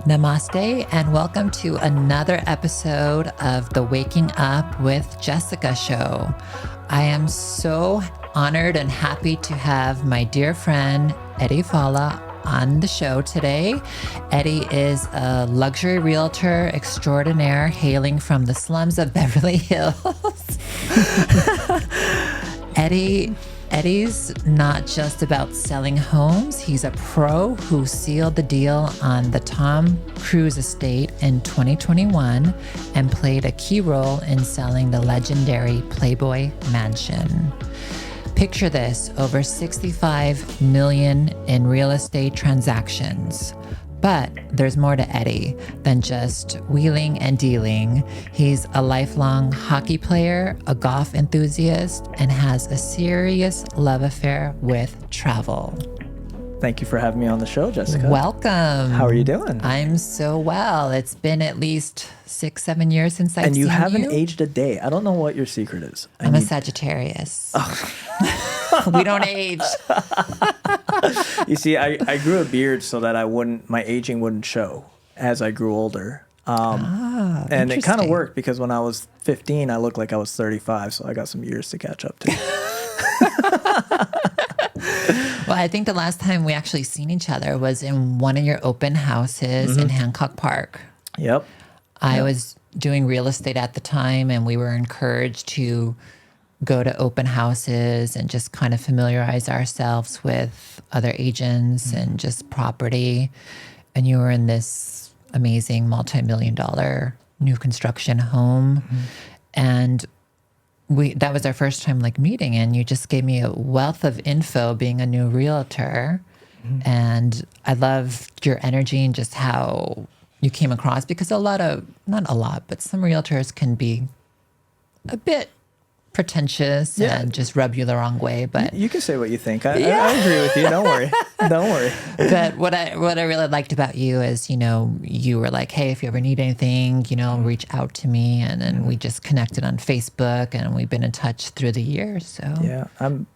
Namaste, and welcome to another episode of the Waking Up with Jessica show. I am so honored and happy to have my dear friend, Eddie Fallah, on the show today. Eddie is a luxury realtor extraordinaire hailing from the slums of Beverly Hills. Eddie's not just about selling homes. He's a pro who sealed the deal on the Tom Cruise estate in 2021 and played a key role in selling the legendary Playboy Mansion. Picture this, over 65 million in real estate transactions. But there's more to Eddie than just wheeling and dealing. He's a lifelong hockey player, a golf enthusiast, and has a serious love affair with travel. Thank you for having me on the show, Jessica. Welcome. How are you doing? I'm so well. It's been at least 6-7 years since I've seen you. And you haven't aged a day. I don't know what your secret is. I'm a Sagittarius. We don't age. You see, I grew a beard so that my aging wouldn't show as I grew older. And it kind of worked because when I was 15, I looked like I was 35. So I got some years to catch up to. Well, I think the last time we actually seen each other was in one of your open houses in Hancock Park. Yep. I was doing real estate at the time, and we were encouraged to go to open houses and just kind of familiarize ourselves with other agents and just property. And you were in this amazing multi-million-dollar new construction home. And that was our first time meeting, and you just gave me a wealth of info being a new realtor. And I loved your energy and just how you came across, because not a lot, but some realtors can be a bit pretentious and just rub you the wrong way. But you can say what you think. I agree with you. Don't worry. Don't worry. But what I really liked about you is, you were like, hey, if you ever need anything, reach out to me. And then we just connected on Facebook, and we've been in touch through the years. So yeah, I'm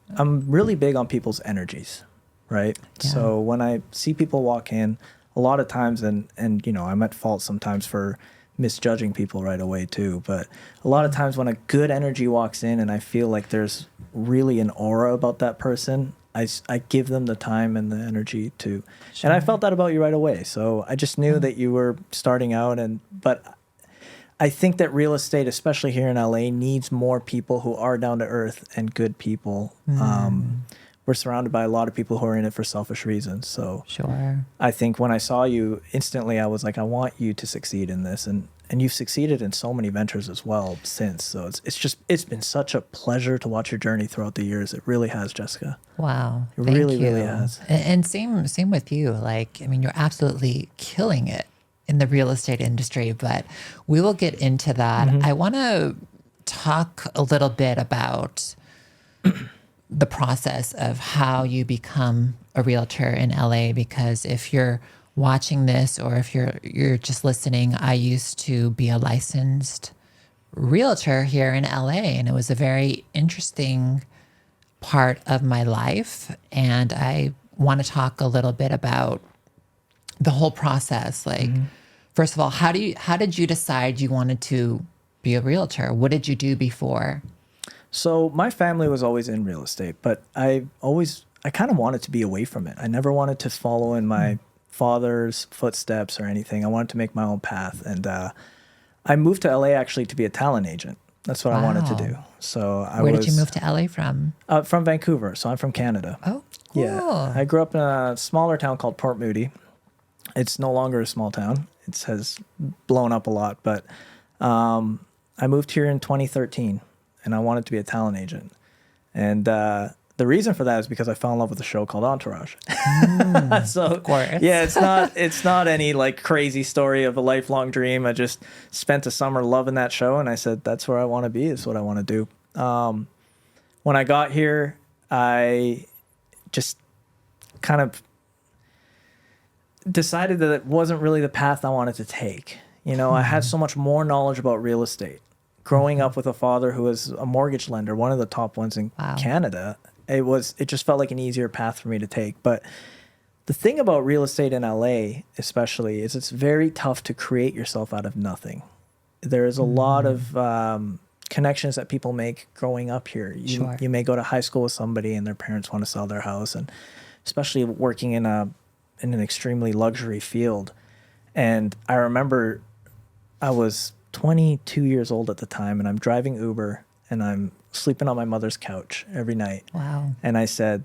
really big on people's energies, right? Yeah. So when I see people walk in, a lot of times, and I'm at fault sometimes for misjudging people right away too, but a lot of times when a good energy walks in and I feel like there's really an aura about that person, I give them the time and the energy to. Sure. And I felt that about you right away. So I just knew that you were starting out, but I think that real estate, especially here in LA, needs more people who are down to earth and good people. We're surrounded by a lot of people who are in it for selfish reasons. So sure. I think when I saw you, instantly I was like, I want you to succeed in this. And you've succeeded in so many ventures as well since. So it's been such a pleasure to watch your journey throughout the years. It really has, Jessica. Wow. It really has. And same with you. You're absolutely killing it in the real estate industry, but we will get into that. I want to talk a little bit about the process of how you become a realtor in LA, because if you're watching this or if you're just listening, I used to be a licensed realtor here in LA, and it was a very interesting part of my life. And I want to talk a little bit about the whole process. First of all, how did you decide you wanted to be a realtor? What did you do before? So my family was always in real estate, but I kind of wanted to be away from it. I never wanted to follow in my father's footsteps or anything. I wanted to make my own path. And I moved to LA actually to be a talent agent. That's what I wanted to do. So Where did you move to LA from? From Vancouver. So I'm from Canada. Oh, cool. Yeah. I grew up in a smaller town called Port Moody. It's no longer a small town. It has blown up a lot. But I moved here in 2013. And I wanted to be a talent agent. And the reason for that is because I fell in love with a show called Entourage. So, of course. Yeah, it's not any crazy story of a lifelong dream. I just spent a summer loving that show, and I said, that's where I want to be, is what I want to do. When I got here, I just kind of decided that it wasn't really the path I wanted to take. I had so much more knowledge about real estate. Growing up with a father who was a mortgage lender, one of the top ones in Canada, it just felt like an easier path for me to take. But The thing about real estate in LA, especially, is it's very tough to create yourself out of nothing. There is a lot of connections that people make growing up here. You may go to high school with somebody and their parents want to sell their house, and especially working in an extremely luxury field. And I remember I was 22 years old at the time, and I'm driving Uber, and I'm sleeping on my mother's couch every night. Wow. And I said,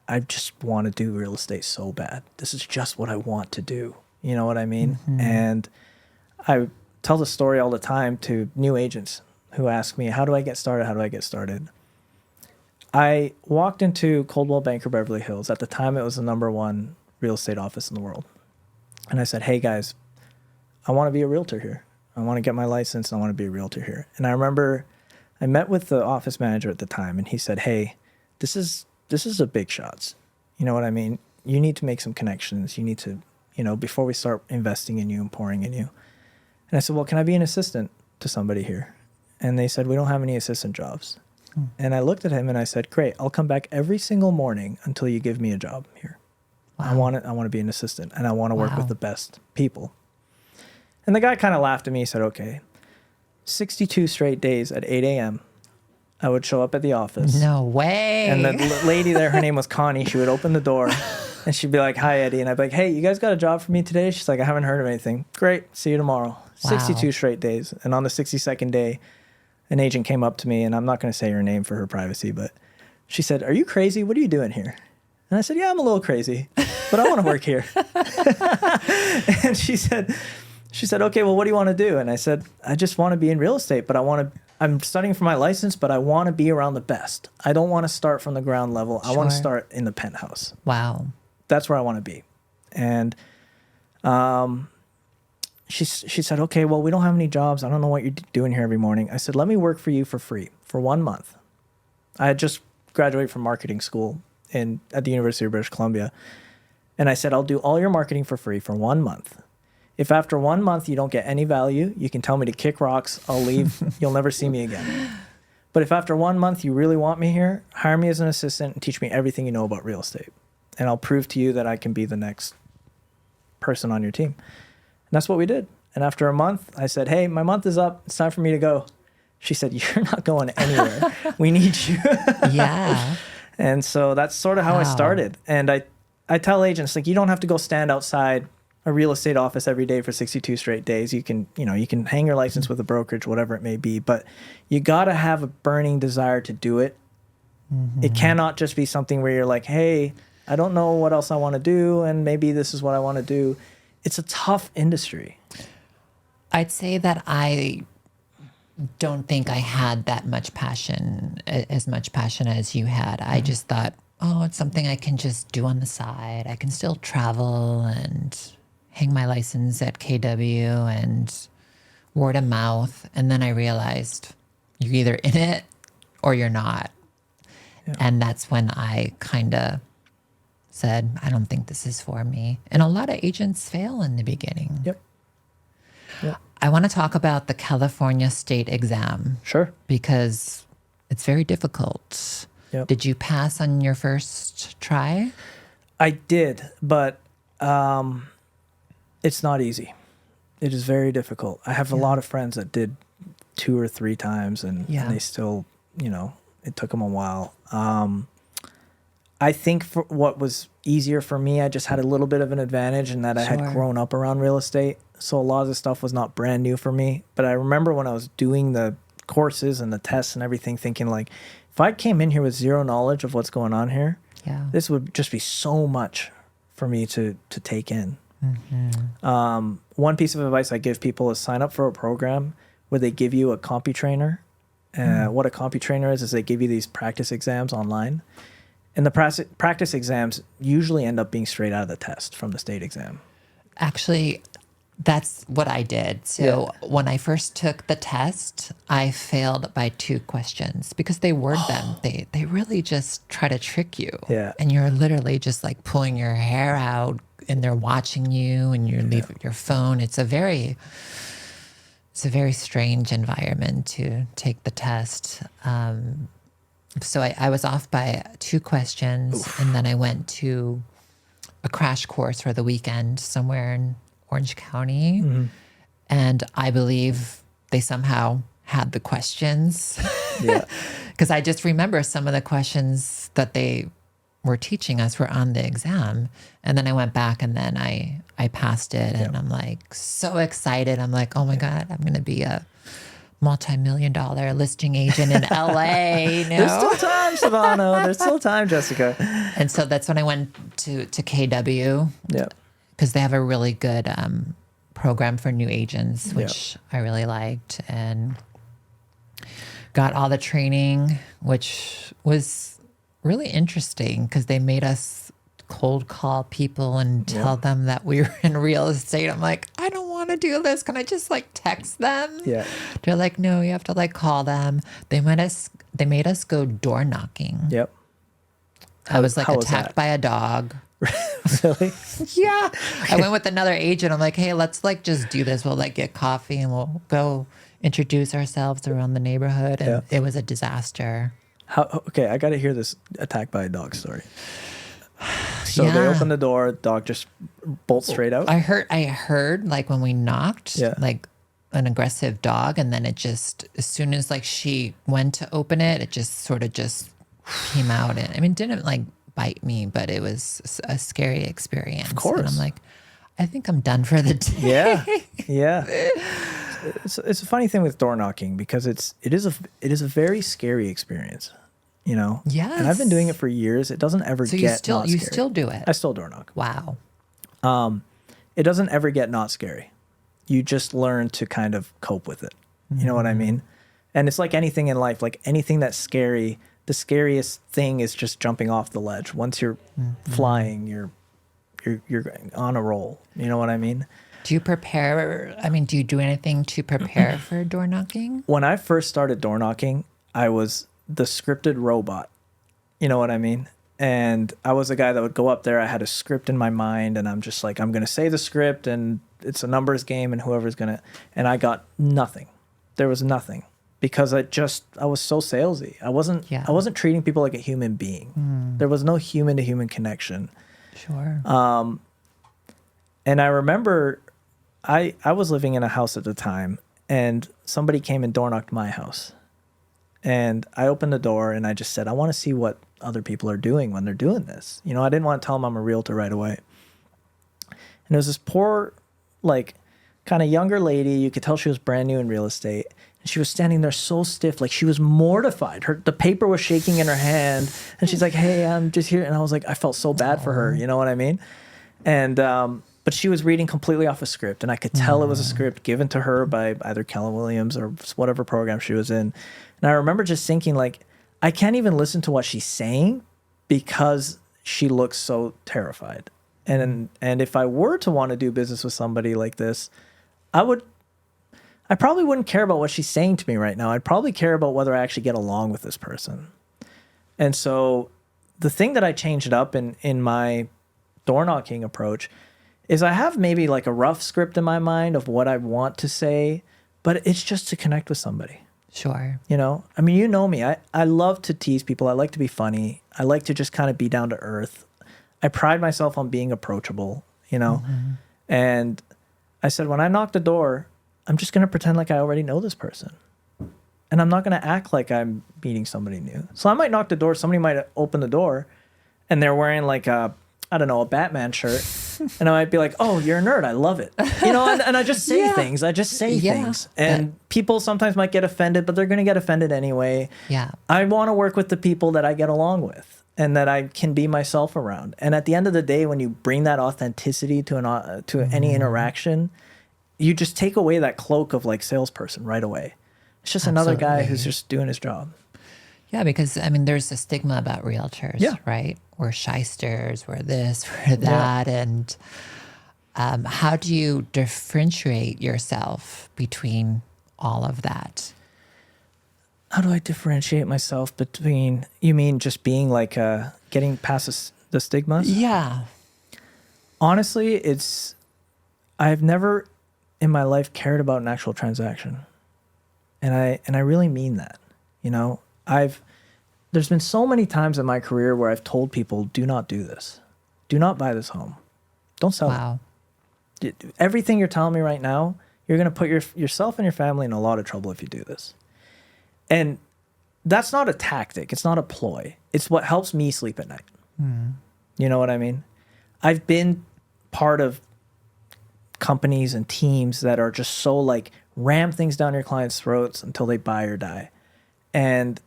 I just want to do real estate so bad. This is just what I want to do. You know what I mean? And I tell the story all the time to new agents who ask me, how do I get started? How do I get started? I walked into Coldwell Banker Beverly Hills. At the time, it was the #1 real estate office in the world. And I said, hey guys, I want to be a realtor here. I want to get my license and I want to be a realtor here. And I remember I met with the office manager at the time, and he said, hey, this is a big shots. You know what I mean? You need to make some connections. You need to, before we start investing in you and pouring in you. And I said, well, can I be an assistant to somebody here? And they said, we don't have any assistant jobs. And I looked at him and I said, great, I'll come back every single morning until you give me a job here. Wow. I want to be an assistant, and I want to work with the best people. And the guy kind of laughed at me. He said, okay, 62 straight days at 8 a.m., I would show up at the office. No way. And the lady there, her name was Connie. She would open the door and she'd be like, hi, Eddie. And I'd be like, hey, you guys got a job for me today? She's like, I haven't heard of anything. Great. See you tomorrow. Wow. 62 straight days. And on the 62nd day, an agent came up to me, and I'm not going to say her name for her privacy, but she said, are you crazy? What are you doing here? And I said, yeah, I'm a little crazy, but I want to work here. And she said, okay, well, what do you want to do? And I said, I just want to be in real estate, but I'm studying for my license, but I want to be around the best. I don't want to start from the ground level. I want to start in the penthouse. Wow. That's where I want to be. And she said, okay, well, we don't have any jobs. I don't know what you're doing here every morning. I said, let me work for you for free for 1 month. I had just graduated from marketing school at the University of British Columbia. And I said, I'll do all your marketing for free for 1 month. If after 1 month you don't get any value, you can tell me to kick rocks. I'll leave. You'll never see me again. But if after 1 month you really want me here, hire me as an assistant and teach me everything you know about real estate. And I'll prove to you that I can be the next person on your team. And that's what we did. And after a month, I said, hey, my month is up. It's time for me to go. She said, you're not going anywhere. We need you. Yeah. And so that's sort of how I started. And I tell agents, like, you don't have to go stand outside a real estate office every day for 62 straight days. You can hang your license with a brokerage, whatever it may be, but you got to have a burning desire to do it. It cannot just be something where you're like, hey, I don't know what else I want to do, and maybe this is what I want to do. It's a tough industry. I'd say that I don't think I had that much passion, as much passion as you had. I just thought, oh, it's something I can just do on the side. I can still travel and hang my license at KW and word of mouth. And then I realized you're either in it or you're not. Yeah. And that's when I kind of said, I don't think this is for me. And a lot of agents fail in the beginning. Yep. I want to talk about the California state exam. Sure. Because it's very difficult. Yep. Did you pass on your first try? I did, but it's not easy. It is very difficult. I have a lot of friends that did 2 or 3 times, and they still, it took them a while. I think for what was easier for me, I just had a little bit of an advantage in that I had grown up around real estate. So a lot of the stuff was not brand new for me. But I remember when I was doing the courses and the tests and everything, thinking like, if I came in here with zero knowledge of what's going on here, this would just be so much for me to take in. One piece of advice I give people is sign up for a program where they give you a CompuTrainer. What a CompuTrainer is they give you these practice exams online. And the practice exams usually end up being straight out of the test from the state exam. Actually, that's what I did. So when I first took the test, I failed by 2 questions because they word them. They really just try to trick you. Yeah. And you're literally just like pulling your hair out and they're watching you and you leave your phone. It's a very strange environment to take the test. So I was off by 2 questions. Oof. And then I went to a crash course for the weekend somewhere in Orange County. And I believe they somehow had the questions. Yeah. Because I just remember some of the questions that they were teaching us were on the exam. And then I went back and then I passed it. And I'm like so excited. I'm like, oh my God, I'm going to be a multi-million-dollar listing agent in LA. There's still time, Savannah. There's still time, Jessica. And so that's when I went to KW. Yeah. Because they have a really good program for new agents, which I really liked, and got all the training, which was really interesting because they made us cold call people and tell them that we were in real estate. I'm like, I don't want to do this. Can I just like text them? Yeah. They're like, no, you have to like call them. They made us go door knocking. Yep. I was like how was attacked that? by a dog. Really? Yeah. I went with another agent. I'm like, hey, let's like just do this. We'll like get coffee and we'll go introduce ourselves around the neighborhood. And it was a disaster. Okay, I got to hear this attack by a dog story. So they open the door, dog just bolts straight out. I heard like when we knocked, like an aggressive dog, and then it just, as soon as like she went to open it, it just sort of just came out. And I mean, it didn't like bite me, but it was a scary experience. Of course. And I'm like, I think I'm done for the day. Yeah. Yeah. It's a funny thing with door knocking because it is a very scary experience, you know? Yes. And I've been doing it for years. It doesn't ever So get not you scary. still do it? I still door knock. Wow. It doesn't ever get not scary. You just learn to kind of cope with it. You know what I mean? And it's like anything in life, like anything that's scary, the scariest thing is just jumping off the ledge. Once you're flying, you're on a roll. You know what I mean? Do you prepare? I mean, do you do anything to prepare for door knocking? When I first started door knocking, I was the scripted robot. You know what I mean? And I was a guy that would go up there. I had a script in my mind, and I'm just like, I'm going to say the script, and it's a numbers game, and whoever's going to... And I got nothing. There was nothing. Because I was so salesy. I wasn't treating people like a human being. There was no human-to-human connection. Sure. And I remember I was living in a house at the time, and somebody came and door knocked my house. And I opened the door, and I just said, I want to see what other people are doing when they're doing this. You know, I didn't want to tell them I'm a realtor right away. And it was this poor, like, kind of younger lady. You could tell she was brand new in real estate. And she was standing there so stiff, like she was mortified. The paper was shaking in her hand. And she's like, hey, I'm just here. And I was like, I felt so bad for her. You know what I mean? And, but she was reading completely off a script. And I could tell it was a script given to her by either Kellen Williams or whatever program she was in. And I remember just thinking, like, I can't even listen to what she's saying because she looks so terrified. And if I were to want to do business with somebody like this, I probably wouldn't care about what she's saying to me right now. I'd probably care about whether I actually get along with this person. And so the thing that I changed up in my door knocking approach is I have maybe like a rough script in my mind of what I want to say, but it's just to connect with somebody. Sure. You know, I mean, you know me. I love to tease people. I like to be funny. I like to just kind of be down to earth. I pride myself on being approachable, you know? And I said, when I knock the door, I'm just going to pretend like I already know this person. And I'm not going to act like I'm meeting somebody new. So I might knock the door. Somebody might open the door and they're wearing like a Batman shirt. And I might be like, oh, you're a nerd. I love it. You know, and I just say things. I just say things. And people sometimes might get offended, but they're going to get offended anyway. Yeah. I want to work with the people that I get along with and that I can be myself around. And at the end of the day, when you bring that authenticity to any interaction, you just take away that cloak of like salesperson right away. It's just another guy who's just doing his job. Yeah, because I mean, there's a stigma about realtors, right? We're shysters, we're this, we're that. And how do you differentiate yourself between all of that? How do I differentiate myself between, you mean just being like, getting past the stigmas? Yeah. Honestly, I've never in my life cared about an actual transaction. And I really mean that. You know, there's been so many times in my career where I've told people, do not do this. do not buy this home. Don't sell Wow. it. Everything you're telling me right now, you're going to put yourself and your family in a lot of trouble if you do this. And that's not a tactic. It's not a ploy. It's what helps me sleep at night. You know what I mean? I've been part of companies and teams that are just so like ram things down your clients' throats until they buy or die. And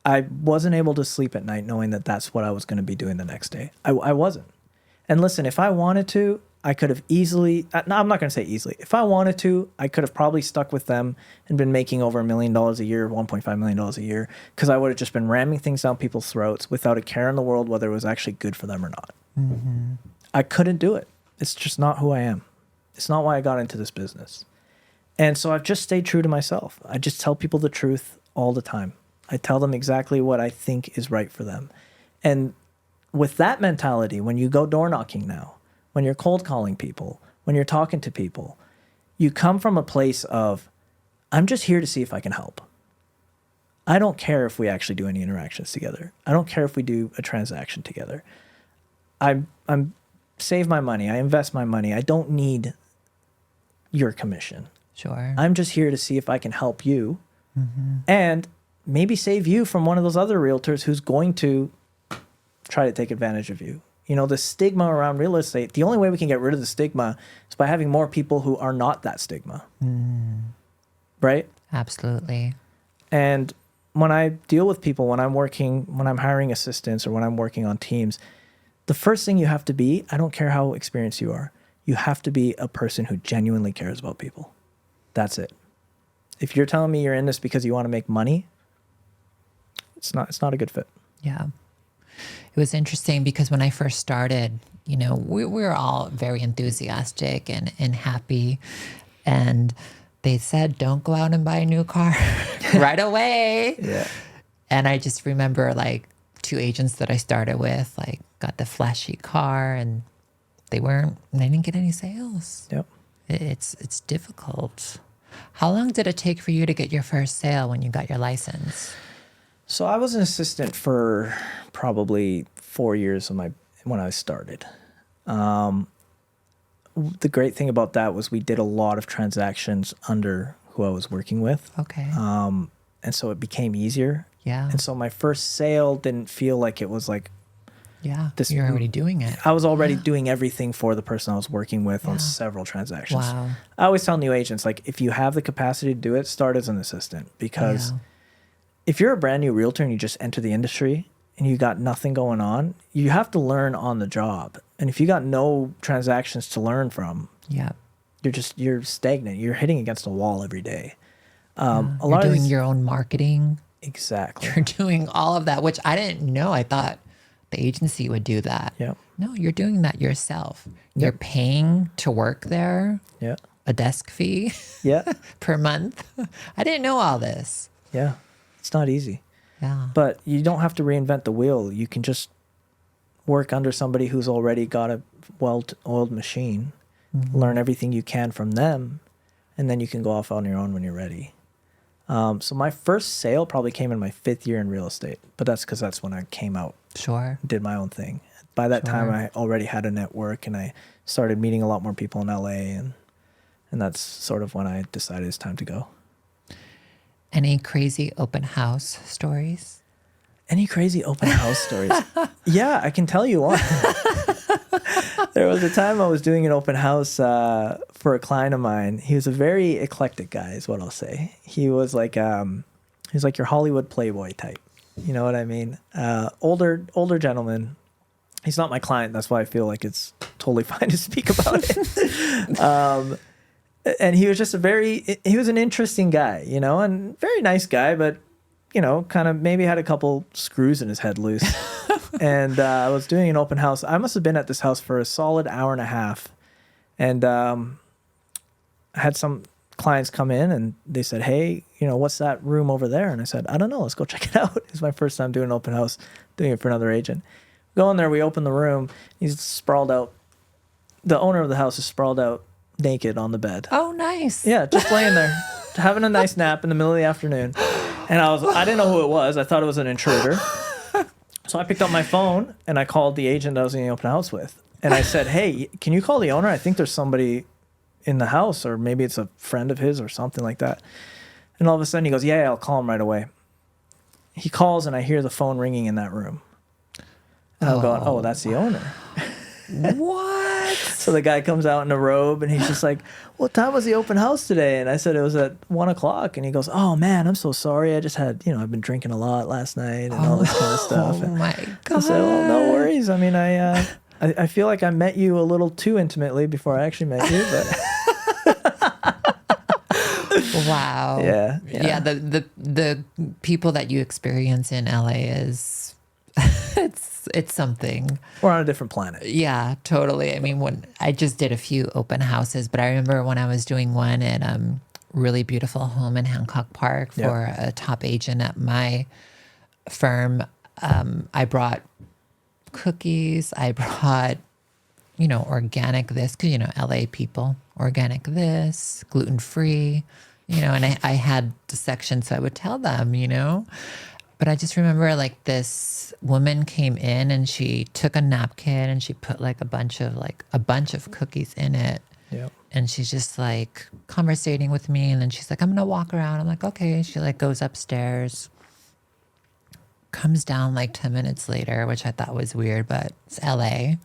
I wasn't able to sleep at night knowing that that's what I was going to be doing the next day. I wasn't. And listen, if I wanted to, I could have easily, no, I'm not going to say easily. If I wanted to, I could have probably stuck with them and been making over $1 million a year, $1.5 million a year, because I would have just been ramming things down people's throats without a care in the world whether it was actually good for them or not. I couldn't do it. It's just not who I am. It's not why I got into this business. And so I've just stayed true to myself. I just tell people the truth all the time. I tell them exactly what I think is right for them. And with that mentality, when you go door knocking now, when you're cold calling people, when you're talking to people, you come from a place of, I'm just here to see if I can help. I don't care if we actually do any interactions together. I don't care if we do a transaction together. I'm save my money. I invest my money. I don't need your commission. Sure. I'm just here to see if I can help you and maybe save you from one of those other realtors who's going to try to take advantage of you. You know, the stigma around real estate, the only way we can get rid of the stigma is by having more people who are not that stigma. Right? Absolutely. And when I deal with people, when I'm hiring assistants or when I'm working on teams, the first thing you have to be, I don't care how experienced you are, you have to be a person who genuinely cares about people. That's it. If you're telling me you're in this because you want to make money, it's not a good fit. Yeah. It was interesting because when I first started, you know, we were all very enthusiastic and happy. And they said, don't go out and buy a new car right away. Yeah. And I just remember like 2 agents that I started with, like got the flashy car and they didn't get any sales. Yep. It's difficult. How long did it take for you to get your first sale when you got your license? So I was an assistant for probably 4 years when I started. The great thing about that was we did a lot of transactions under who I was working with. Okay. And so it became easier. Yeah. And so my first sale didn't feel like it was like, yeah, you're already doing it. I was already doing everything for the person I was working with on several transactions. Wow. I always tell new agents, like, if you have the capacity to do it, start as an assistant. Because if you're a brand new realtor and you just enter the industry and you got nothing going on, you have to learn on the job. And if you got no transactions to learn from, you're stagnant. You're hitting against a wall every day. You're doing your own marketing. Exactly. You're doing all of that, which I didn't know. I thought the agency would do that. Yeah. No, you're doing that yourself. You're paying to work there. Yeah. A desk fee. Yeah. Per month. I didn't know all this. Yeah. It's not easy. Yeah. But you don't have to reinvent the wheel. You can just work under somebody who's already got a well-oiled machine, learn everything you can from them, and then you can go off on your own when you're ready. So my first sale probably came in my 5th year in real estate, but that's when I came out. Sure. Did my own thing. By that time, I already had a network, and I started meeting a lot more people in LA, and that's sort of when I decided it's time to go. Any crazy open house stories? Any crazy open house stories? Yeah, I can tell you one. There was a time I was doing an open house for a client of mine. He was a very eclectic guy, is what I'll say. He was like your Hollywood Playboy type. You know what I mean? Older gentleman. He's not my client. That's why I feel like it's totally fine to speak about it. And he was just he was an interesting guy, you know, and very nice guy, but, you know, kind of maybe had a couple screws in his head loose. And I was doing an open house. I must have been at this house for a solid hour and a half. And I had some clients come in and they said, hey, you know, what's that room over there? And I said, I don't know. Let's go check it out. It's my first time doing an open house, doing it for another agent. Go in there. We open the room. He's sprawled out. The owner of the house is sprawled out naked on the bed. Oh, nice. Yeah, just laying there, having a nice nap in the middle of the afternoon. And I didn't know who it was. I thought it was an intruder. So I picked up my phone and I called the agent I was in the open house with. And I said, hey, can you call the owner? I think there's somebody in the house, or maybe it's a friend of his or something like that. And all of a sudden he goes, yeah, I'll call him right away. He calls and I hear the phone ringing in that room. And I'm going, oh, that's the owner. What? So the guy comes out in a robe and he's just like, what time was the open house today? And I said, it was at 1 o'clock. And he goes, oh man, I'm so sorry. I just had, I've been drinking a lot last night and all this kind of stuff. Oh my God. I said, well, no worries. I mean, I feel like I met you a little too intimately before I actually met you, but wow. Yeah. The people that you experience in LA is it's something. We're on a different planet. Yeah, totally. I mean, when I just did a few open houses, but I remember when I was doing one at really beautiful home in Hancock Park for a top agent at my firm, I brought cookies. I brought, organic this, because, LA people, organic this, gluten-free, and I had the section, so I would tell them, But I just remember like this woman came in and she took a napkin and she put like a bunch of cookies in it. Yep. And she's just like conversating with me. And then she's like, I'm going to walk around. I'm like, okay. She like goes upstairs, comes down like 10 minutes later, which I thought was weird, but it's LA.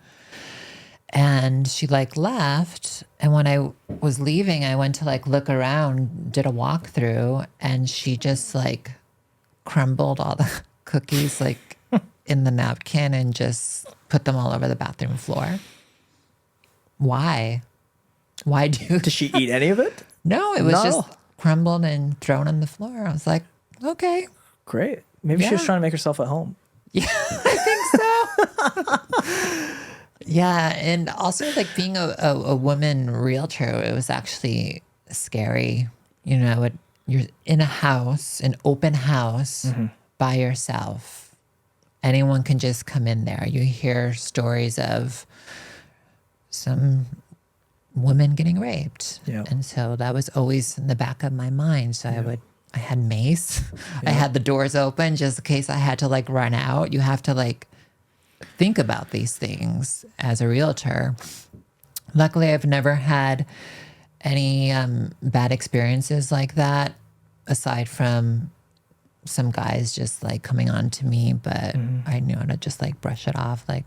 And she like left. And when I was leaving, I went to like look around, did a walkthrough, and she just like crumbled all the cookies like in the napkin and just put them all over the bathroom floor. Why? Why do? Did she eat any of it? No, it was just crumbled and thrown on the floor. I was like, okay. Great. Maybe she was trying to make herself at home. Yeah, I think so. Yeah, and also like being a woman realtor, it was actually scary. You're in a house, an open house by yourself. Anyone can just come in there. You hear stories of some women getting raped. Yeah. And so that was always in the back of my mind. So I had mace. I had the doors open just in case I had to like run out. You have to like think about these things as a realtor. Luckily, I've never had any bad experiences like that, aside from some guys just like coming on to me, but I knew how to just like brush it off. Like,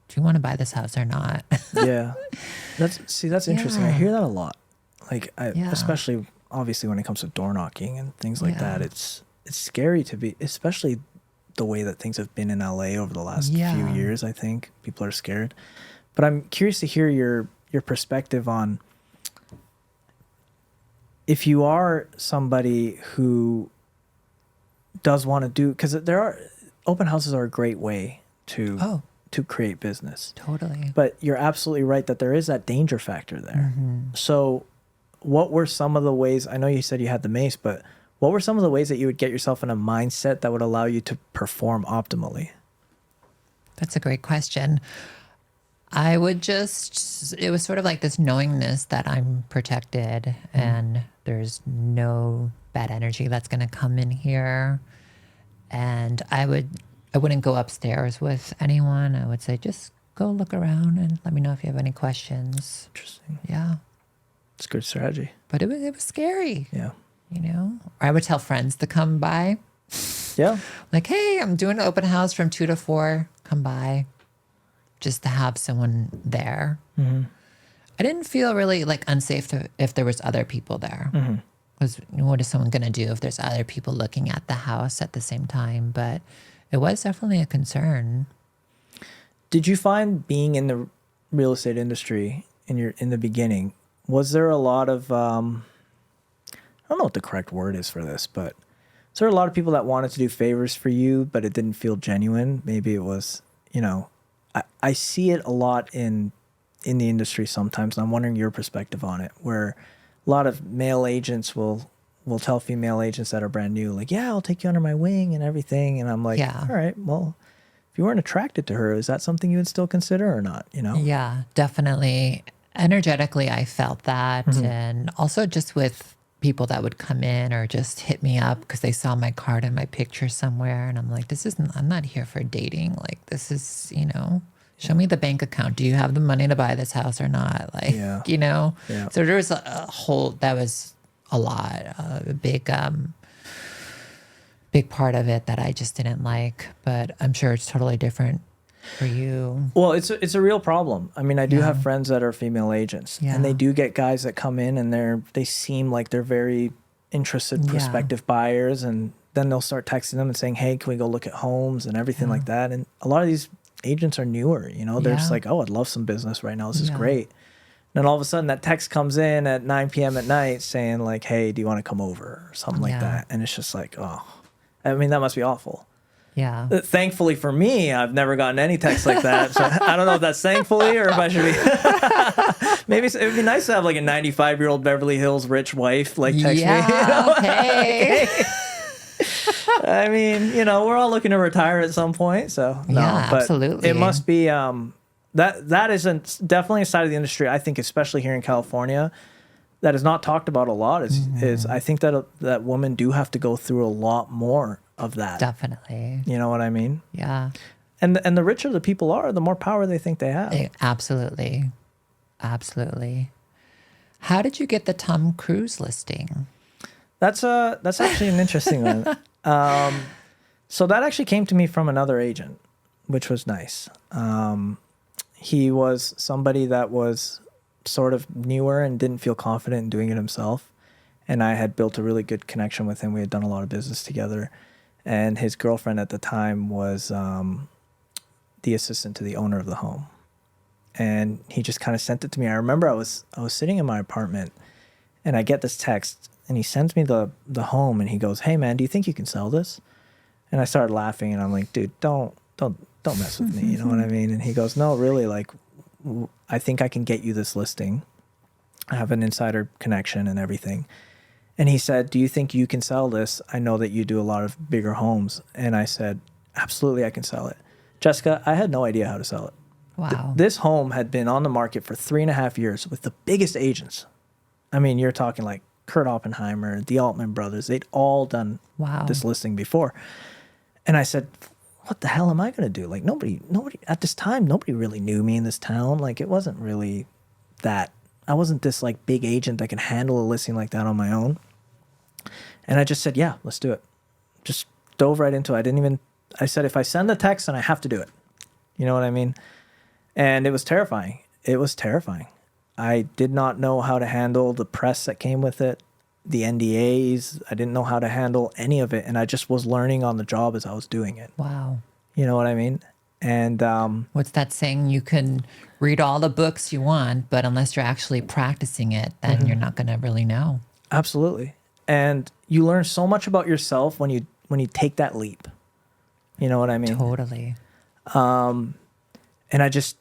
do you want to buy this house or not? Yeah. That's interesting. I hear that a lot. Like, especially obviously when it comes to door knocking and things like that, it's scary to be, especially the way that things have been in LA over the last few years. I think people are scared, but I'm curious to hear your perspective on, if you are somebody who does want to do, because open houses are a great way to create business. Totally. But you're absolutely right that there is that danger factor there. So what were some of the ways, I know you said you had the mace, but what were some of the ways that you would get yourself in a mindset that would allow you to perform optimally? That's a great question. It was sort of like this knowingness that I'm protected and there's no bad energy that's going to come in here. And I wouldn't go upstairs with anyone. I would say, just go look around and let me know if you have any questions. Interesting. Yeah. It's a good strategy. But it was scary. Yeah. Or I would tell friends to come by. Yeah. Like, hey, I'm doing an open house from 2 to 4. Come by. Just to have someone there. I didn't feel really like unsafe if there was other people there. Because what is someone going to do if there's other people looking at the house at the same time? But it was definitely a concern. Did you find being in the real estate industry in the beginning, was there a lot of I don't know what the correct word is for this, but is there a lot of people that wanted to do favors for you, but it didn't feel genuine? Maybe it was, I see it a lot in the industry sometimes, and I'm wondering your perspective on it, where a lot of male agents will tell female agents that are brand new, like, yeah, I'll take you under my wing and everything. And I'm like, all right, well, if you weren't attracted to her, is that something you would still consider or not? Yeah, definitely. Energetically, I felt that. And also just with people that would come in or just hit me up because they saw my card and my picture somewhere. And I'm like, I'm not here for dating. Like, this is, show me the bank account. Do you have the money to buy this house or not? Like, Yeah. Yeah. So there was a whole, that was a lot, a big part of it that I just didn't like, but I'm sure it's totally different for you. Well, it's a real problem. I mean, I do have friends that are female agents, and they do get guys that come in and they seem like they're very interested prospective buyers, and then they'll start texting them and saying, "Hey, can we go look at homes?" and everything like that. And a lot of these agents are newer, they're just like, "Oh, I'd love some business right now. This is great." And then all of a sudden that text comes in at 9 p.m. at night saying like, "Hey, do you want to come over?" or something like that. And it's just like, oh, I mean, that must be awful. Yeah. Thankfully for me, I've never gotten any texts like that. So I don't know if that's thankfully or if I should be. Maybe it would be nice to have like a 95-year-old Beverly Hills rich wife like text me. Hey. I mean, we're all looking to retire at some point. So no, but absolutely. it must be that isn't definitely a side of the industry. I think, especially here in California, that is not talked about a lot. Is I think that women do have to go through a lot more of that. Definitely. You know what I mean? Yeah. And the richer the people are, the more power they think they have. Absolutely. How did you get the Tom Cruise listing? That's actually an interesting one. So that actually came to me from another agent, which was nice. He was somebody that was sort of newer and didn't feel confident in doing it himself. And I had built a really good connection with him. We had done a lot of business together. And his girlfriend at the time was the assistant to the owner of the home. And he just kind of sent it to me. I remember I was sitting in my apartment and I get this text and he sends me the home and he goes, "Hey man, do you think you can sell this?" And I started laughing and I'm like, "Dude, don't mess with me." You know what I mean? And he goes, "No, really, like, I think I can get you this listing. I have an insider connection and everything." And he said, "Do you think you can sell this? I know that you do a lot of bigger homes." And I said, "Absolutely, I can sell it." Jessica, I had no idea how to sell it. Wow. This home had been on the market for 3.5 years with the biggest agents. I mean, you're talking like Kurt Oppenheimer, the Altman brothers. They'd all done this listing before. And I said, "What the hell am I going to do?" Like nobody at this time, nobody really knew me in this town. Like it wasn't really that. I wasn't this like big agent that could handle a listing like that on my own. And I just said, "Yeah, let's do it." Just dove right into it. I said, if I send the text, then I have to do it. You know what I mean? And it was terrifying. It was terrifying. I did not know how to handle the press that came with it, the NDAs. I didn't know how to handle any of it. And I just was learning on the job as I was doing it. Wow. You know what I mean? And what's that saying? You can read all the books you want, but unless you're actually practicing it, then you're not going to really know. Absolutely. And you learn so much about yourself when you take that leap. You know what I mean? Totally. And I just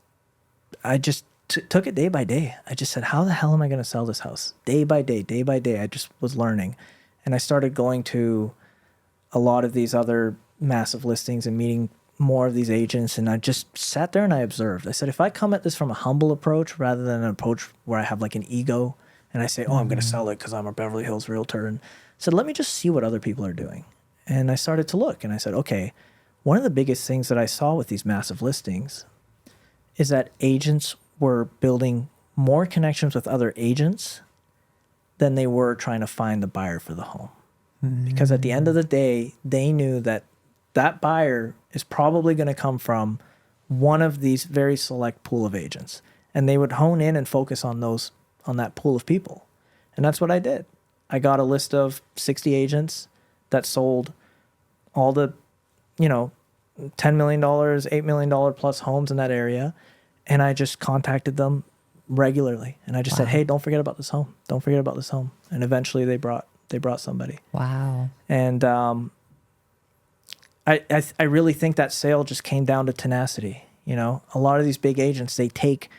took it day by day. I just said, how the hell am I going to sell this house? Day by day, day by day. I just was learning. And I started going to a lot of these other massive listings and meeting more of these agents. And I just sat there and I observed. I said, if I come at this from a humble approach rather than an approach where I have like an ego and I say, "Oh, I'm going to sell it because I'm a Beverly Hills realtor," and said, let me just see what other people are doing. And I started to look and I said, okay, one of the biggest things that I saw with these massive listings is that agents were building more connections with other agents than they were trying to find the buyer for the home. Because at the end of the day, they knew that that buyer is probably going to come from one of these very select pool of agents. And they would hone in and focus on that pool of people. And that's what I did. I got a list of 60 agents that sold all the, $10 million, $8 million plus homes in that area. And I just contacted them regularly. And I just said, "Hey, don't forget about this home. Don't forget about this home." And eventually they brought somebody. Wow. And I really think that sale just came down to tenacity. A lot of these big agents, they take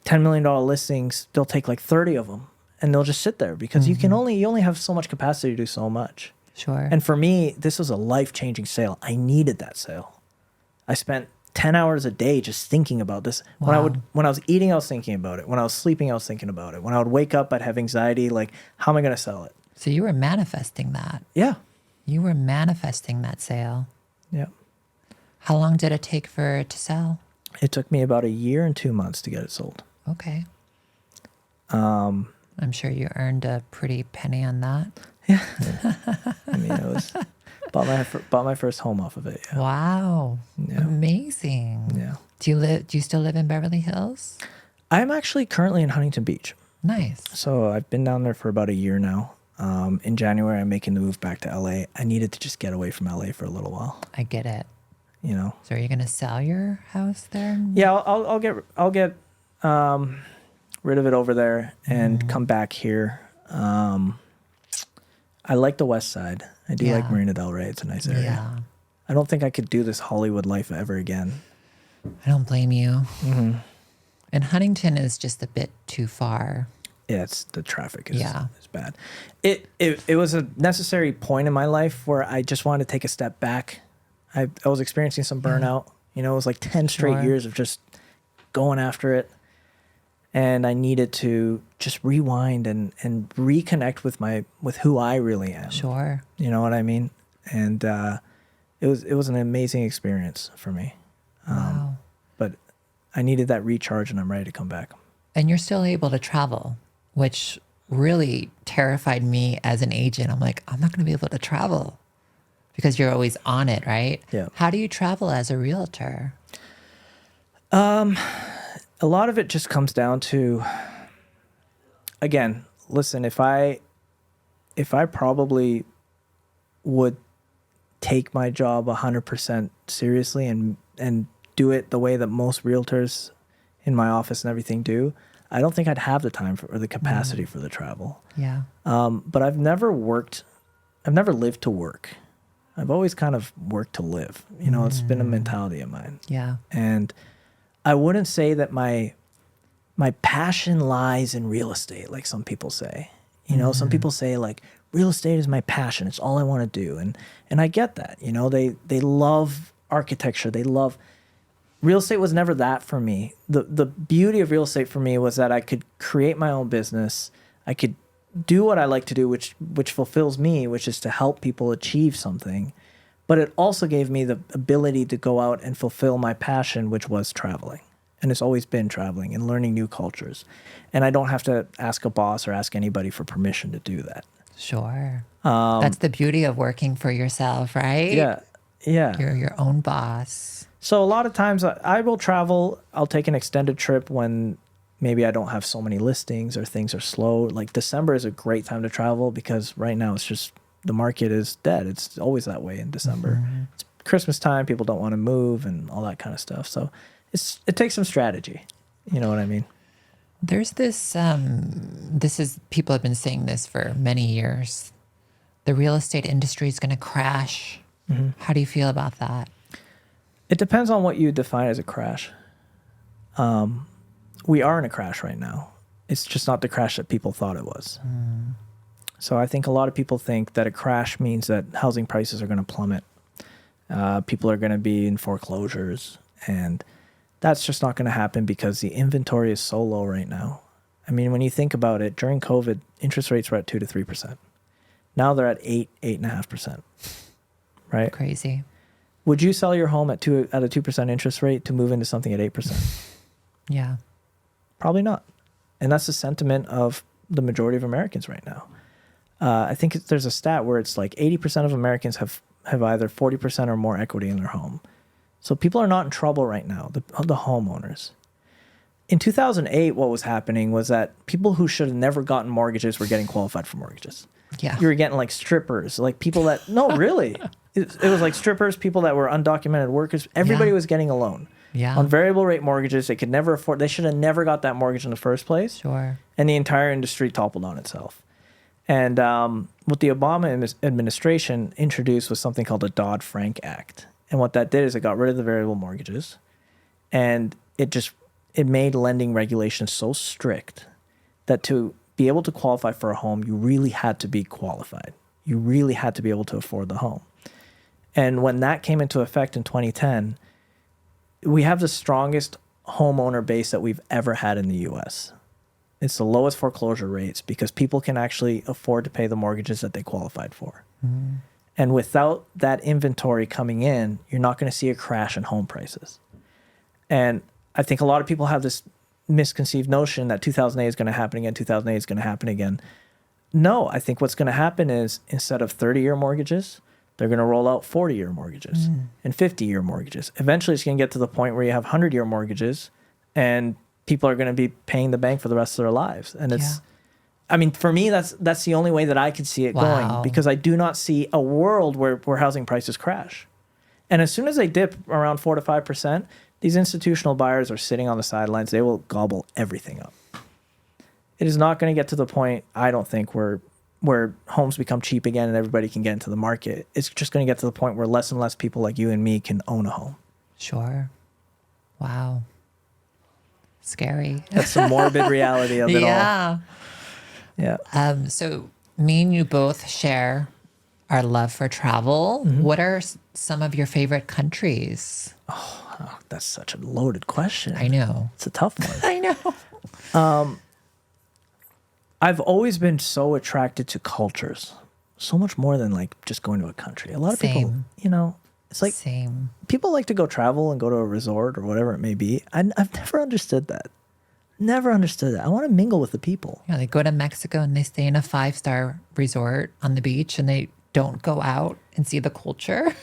$10 million listings, they'll take like 30 of them and they'll just sit there because you only have so much capacity to do so much. Sure. And for me, this was a life-changing sale. I needed that sale. I spent 10 hours a day just thinking about this. Wow. When I was eating, I was thinking about it. When I was sleeping, I was thinking about it. When I would wake up, I'd have anxiety, like, how am I going to sell it? So you were manifesting that. Yeah. You were manifesting that sale. Yeah. How long did it take for it to sell? It took me about 1 year and 2 months to get it sold. Okay. I'm sure you earned a pretty penny on that. Yeah. I mean, it was bought my first home off of it. Yeah. Wow. Yeah. Amazing. Yeah. Do you still live in Beverly Hills? I'm actually currently in Huntington Beach. Nice. So I've been down there for about 1 year now. In January, I'm making the move back to LA. I needed to just get away from LA for a little while. I get it. You know. So are you going to sell your house there? Yeah, I'll get rid of it over there and come back here. I like the West Side. I do like Marina Del Rey. It's a nice area. Yeah. I don't think I could do this Hollywood life ever again. I don't blame you. Mm-hmm. And Huntington is just a bit too far. Yeah, the traffic is bad. It was a necessary point in my life where I just wanted to take a step back. I was experiencing some burnout. You know, it was like 10 straight years of just going after it. And I needed to just rewind and reconnect with who I really am. Sure. You know what I mean? And it was an amazing experience for me. Wow. But I needed that recharge, and I'm ready to come back. And you're still able to travel, which really terrified me as an agent. I'm like, I'm not going to be able to travel because you're always on it, right? Yeah. How do you travel as a realtor? A lot of it just comes down to, again, listen, if I probably would take my job 100% seriously and do it the way that most realtors in my office and everything do, I don't think I'd have the time or the capacity for the travel. Yeah. But I've never lived to work. I've always kind of worked to live. You know, it's been a mentality of mine. Yeah. And I wouldn't say that my passion lies in real estate, like some people say. You know, some people say like real estate is my passion. It's all I want to do. And I get that. You know, they love architecture. They love real estate was never that for me. The beauty of real estate for me was that I could create my own business. I could do what I like to do, which fulfills me, which is to help people achieve something. But it also gave me the ability to go out and fulfill my passion, which was traveling. And it's always been traveling and learning new cultures. And I don't have to ask a boss or ask anybody for permission to do that. Sure. That's the beauty of working for yourself, right? Yeah. Yeah. You're your own boss. So a lot of times I will travel. I'll take an extended trip when maybe I don't have so many listings or things are slow. Like December is a great time to travel because right now it's just the market is dead. It's always that way in December. It's Christmas time. People don't want to move and all that kind of stuff. So it takes some strategy. You know what I mean? There's this, people have been saying this for many years. The real estate industry is going to crash. How do you feel about that? It depends on what you define as a crash. We are in a crash right now. It's just not the crash that people thought it was. So I think a lot of people think that a crash means that housing prices are going to plummet. People are going to be in foreclosures. And that's just not going to happen because the inventory is so low right now. I mean, when you think about it, during COVID, interest rates were at 2 to 3%. Now they're at 8.5%. Right? Crazy. Would you sell your home at a 2% interest rate to move into something at 8%? Yeah. Probably not. And that's the sentiment of the majority of Americans right now. I think there's a stat where it's like 80% of Americans have either 40% or more equity in their home. So people are not in trouble right now, the homeowners. In 2008, what was happening was that people who should have never gotten mortgages were getting qualified for mortgages. Yeah. You were getting like strippers, like people that, no, really. It was like strippers, people that were undocumented workers. Everybody was getting a loan. Yeah. On variable rate mortgages, they could never afford, they should have never got that mortgage in the first place. Sure. And the entire industry toppled on itself. And what the Obama administration introduced was something called the Dodd-Frank Act. And what that did is it got rid of the variable mortgages. And it made lending regulations so strict that to be able to qualify for a home, you really had to be qualified. You really had to be able to afford the home. And when that came into effect in 2010, we have the strongest homeowner base that we've ever had in the U.S. It's the lowest foreclosure rates because people can actually afford to pay the mortgages that they qualified for. Mm. And without that inventory coming in, you're not going to see a crash in home prices. And I think a lot of people have this misconceived notion that 2008 is going to happen again, 2008 is going to happen again. No, I think what's going to happen is instead of 30-year mortgages, they're going to roll out 40-year mortgages and 50-year mortgages. Eventually, it's going to get to the point where you have 100-year mortgages and people are going to be paying the bank for the rest of their lives. And it's, I mean, for me, that's the only way that I could see it going, because I do not see a world where housing prices crash. And as soon as they dip around 4 to 5%, these institutional buyers are sitting on the sidelines. They will gobble everything up. It is not going to get to the point, I don't think, where homes become cheap again and everybody can get into the market. It's just going to get to the point where less and less people like you and me can own a home. Sure. Wow. Scary. That's the morbid reality of it all. Yeah. So me and you both share our love for travel. Mm-hmm. What are some of your favorite countries? Oh, that's such a loaded question. I know. It's a tough one. I know. I've always been so attracted to cultures, so much more than like just going to a country. A lot of people, you know, it's like people like to go travel and go to a resort or whatever it may be. I've never understood that. Never understood that. I want to mingle with the people. Yeah, they go to Mexico and they stay in a 5-star resort on the beach and they don't go out and see the culture.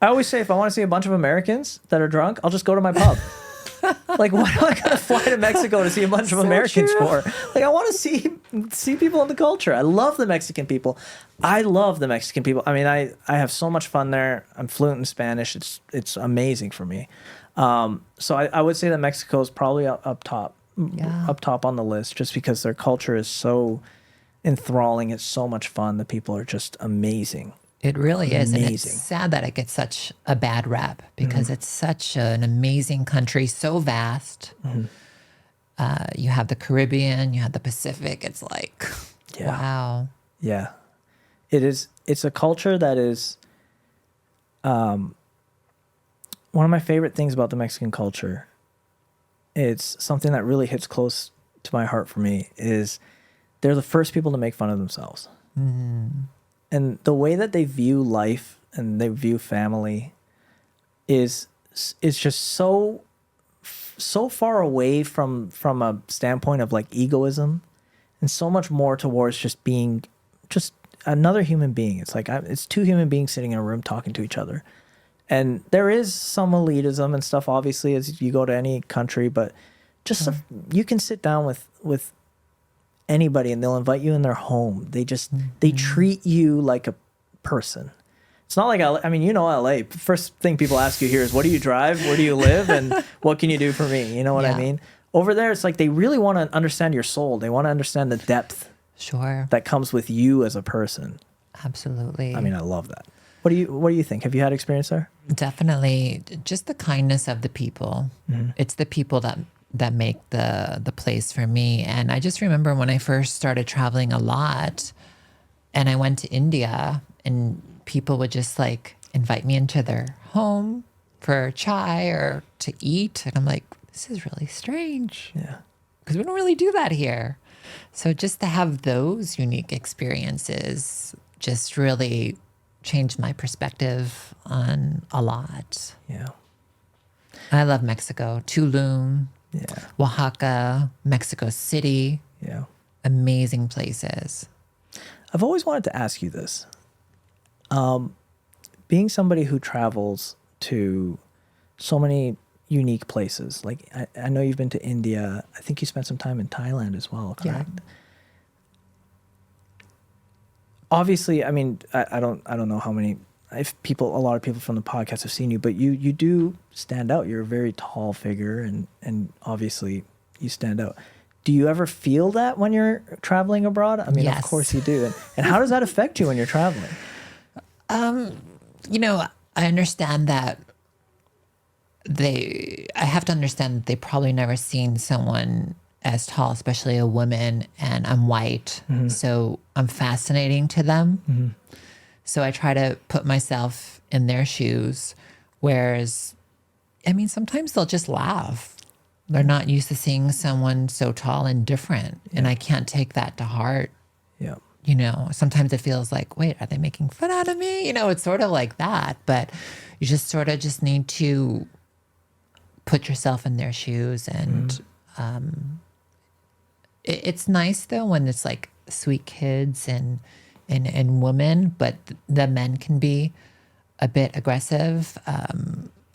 I always say if I want to see a bunch of Americans that are drunk, I'll just go to my pub. Like, what am I going to fly to Mexico to see a bunch of Americans for? Like, I want to see people in the culture. I love the Mexican people. I mean, I have so much fun there. I'm fluent in Spanish. It's amazing for me. So I would say that Mexico is probably up top on the list, just because their culture is so enthralling. It's so much fun. The people are just amazing. It really is. And it's sad that it gets such a bad rap because it's such an amazing country, so vast. You have the Caribbean, you have the Pacific. It's like, wow. Yeah. It is. It's a culture that is, one of my favorite things about the Mexican culture, it's something that really hits close to my heart for me, is they're the first people to make fun of themselves. And the way that they view life and they view family is just so far away from a standpoint of like egoism, and so much more towards just being just another human being. It's like it's two human beings sitting in a room talking to each other. And there is some elitism and stuff, obviously, as you go to any country, but just you can sit down with anybody and they'll invite you in their home. They just they treat you like a person. It's not like I mean, you know, LA. First thing people ask you here is, what do you drive? Where do you live? And what can you do for me? You know what I mean? Over there, it's like they really want to understand your soul. They want to understand the depth that comes with you as a person. Absolutely. I mean, I love that. What do you think? Have you had experience there? Definitely. Just the kindness of the people. It's the people that make the place for me. And I just remember when I first started traveling a lot and I went to India, and people would just like invite me into their home for chai or to eat. And I'm like, this is really strange. Yeah. Because we don't really do that here. So just to have those unique experiences just really changed my perspective on a lot. Yeah. I love Mexico. Tulum. Yeah. Oaxaca, Mexico City. Yeah. Amazing places. I've always wanted to ask you this. Being somebody who travels to so many unique places, like I know you've been to India. I think you spent some time in Thailand as well, correct? Yeah. Obviously, I mean, I don't know how many a lot of people from the podcast have seen you, but you do stand out. You're a very tall figure, and obviously you stand out. Do you ever feel that when you're traveling abroad? I mean, yes. Of course you do. And how does that affect you when you're traveling? You know, I understand that I have to understand that they probably never seen someone as tall, especially a woman, and I'm white. So I'm fascinating to them. So I try to put myself in their shoes. Whereas I mean, sometimes they'll just laugh. They're not used to seeing someone so tall and different. Yeah. And I can't take that to heart. Yeah. You know, sometimes it feels like, wait, are they making fun out of me? You know, it's sort of like that. But you just sort of just need to put yourself in their shoes. And it's nice, though, when it's like sweet kids and women, but the men can be a bit aggressive.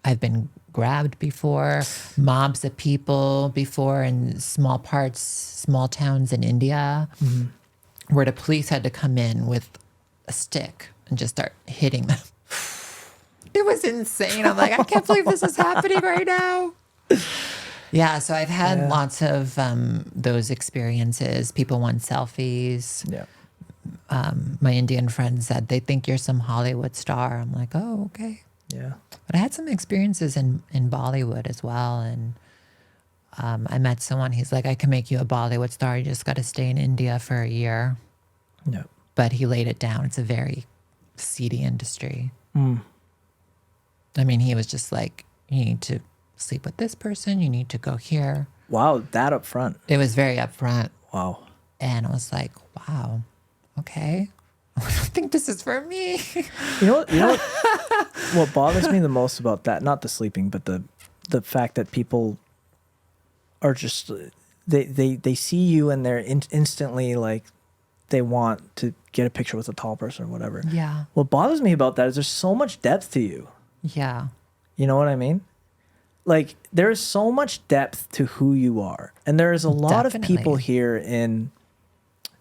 I've been grabbed before, mobs of people before in small towns in India, where the police had to come in with a stick and just start hitting them. It was insane. I'm like, I can't believe this is happening right now. Yeah, so I've had lots of those experiences. People want selfies. Yeah. My Indian friends said they think you're some Hollywood star. I'm like, oh, okay. Yeah. But I had some experiences in Bollywood as well. And I met someone, he's like, I can make you a Bollywood star. You just got to stay in India for a year. Yeah. But he laid it down. It's a very seedy industry. I mean, he was just like, you need to sleep with this person. You need to go here. Wow, that up front. It was very upfront. Wow. And I was like, wow, okay. I don't think this is for me. You know what bothers me the most about that, not the sleeping, but the fact that people are just, they see you and they're instantly like, they want to get a picture with a tall person or whatever. Yeah. What bothers me about that is there's so much depth to you. Yeah. You know what I mean? Like, there is so much depth to who you are. And there is a lot of people here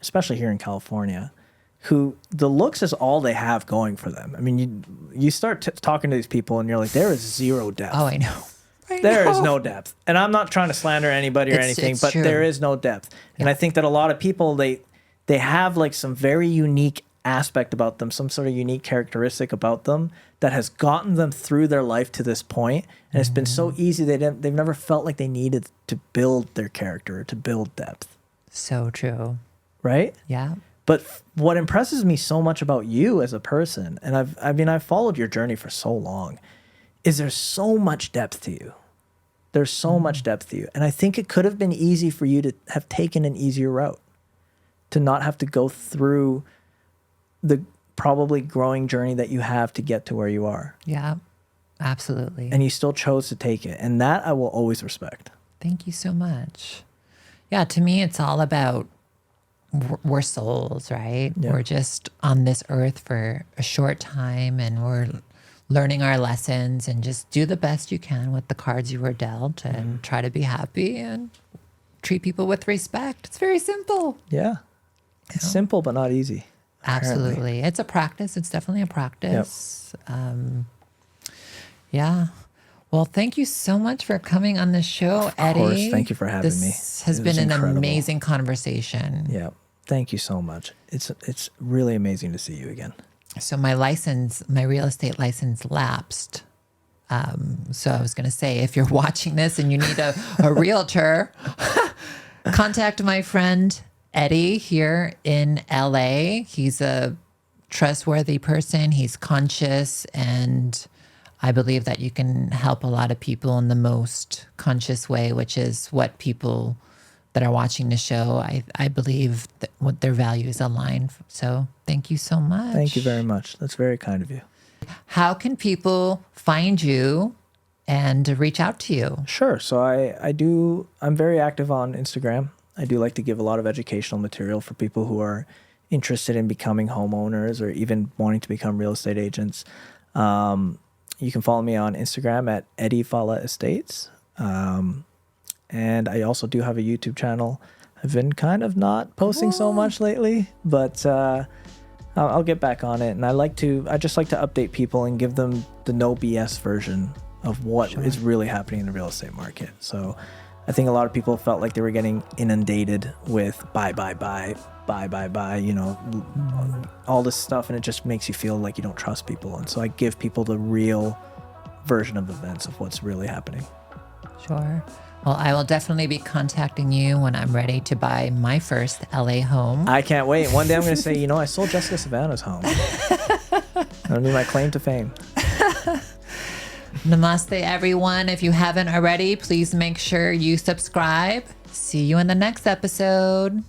especially here in California, who the looks is all they have going for them. I mean, you start talking to these people and you're like, there is zero depth. Oh, I know. There is no depth. And I'm not trying to slander anybody or anything, but true. There is no depth. And I think that a lot of people, they have like some very unique aspect about them, some sort of unique characteristic about them that has gotten them through their life to this point. And it's been so easy. They've never felt like they needed to build their character, to build depth. So true. Right? Yeah. But what impresses me so much about you as a person, and I've followed your journey for so long, is there's so much depth to you. There's so much depth to you. And I think it could have been easy for you to have taken an easier route, to not have to go through the probably growing journey that you have to get to where you are. Yeah, absolutely. And you still chose to take it. And that I will always respect. Thank you so much. Yeah, to me, it's all about we're souls, right? Yeah. We're just on this earth for a short time and we're learning our lessons, and just do the best you can with the cards you were dealt and try to be happy and treat people with respect. It's very simple. Yeah. It's simple, but not easy. Absolutely. Apparently. It's a practice. It's definitely a practice. Yep. Yeah. Well, thank you so much for coming on the show, Eddie. Of course. Thank you for having me. This has been an amazing conversation. Yeah. Thank you so much. It's really amazing to see you again. So my real estate license lapsed. So I was going to say, if you're watching this and you need a realtor, contact my friend Eddie here in LA. He's a trustworthy person. He's conscious, and I believe that you can help a lot of people in the most conscious way, which is what people that are watching the show, I believe that what their values align. So thank you so much. Thank you very much. That's very kind of you. How can people find you and reach out to you? Sure. So I'm very active on Instagram. I do like to give a lot of educational material for people who are interested in becoming homeowners or even wanting to become real estate agents. You can follow me on Instagram at Eddie Fallah Estates. And I also do have a YouTube channel. I've been kind of not posting so much lately, but I'll get back on it. And I just like to update people and give them the no BS version of what is really happening in the real estate market. So I think a lot of people felt like they were getting inundated with buy, you know, all this stuff. And it just makes you feel like you don't trust people. And so I give people the real version of events of what's really happening. Sure. Well, I will definitely be contacting you when I'm ready to buy my first LA home. I can't wait. One day I'm going to say, you know, I sold Jessica Savannah's home. That'll be my claim to fame. Namaste, everyone. If you haven't already, please make sure you subscribe. See you in the next episode.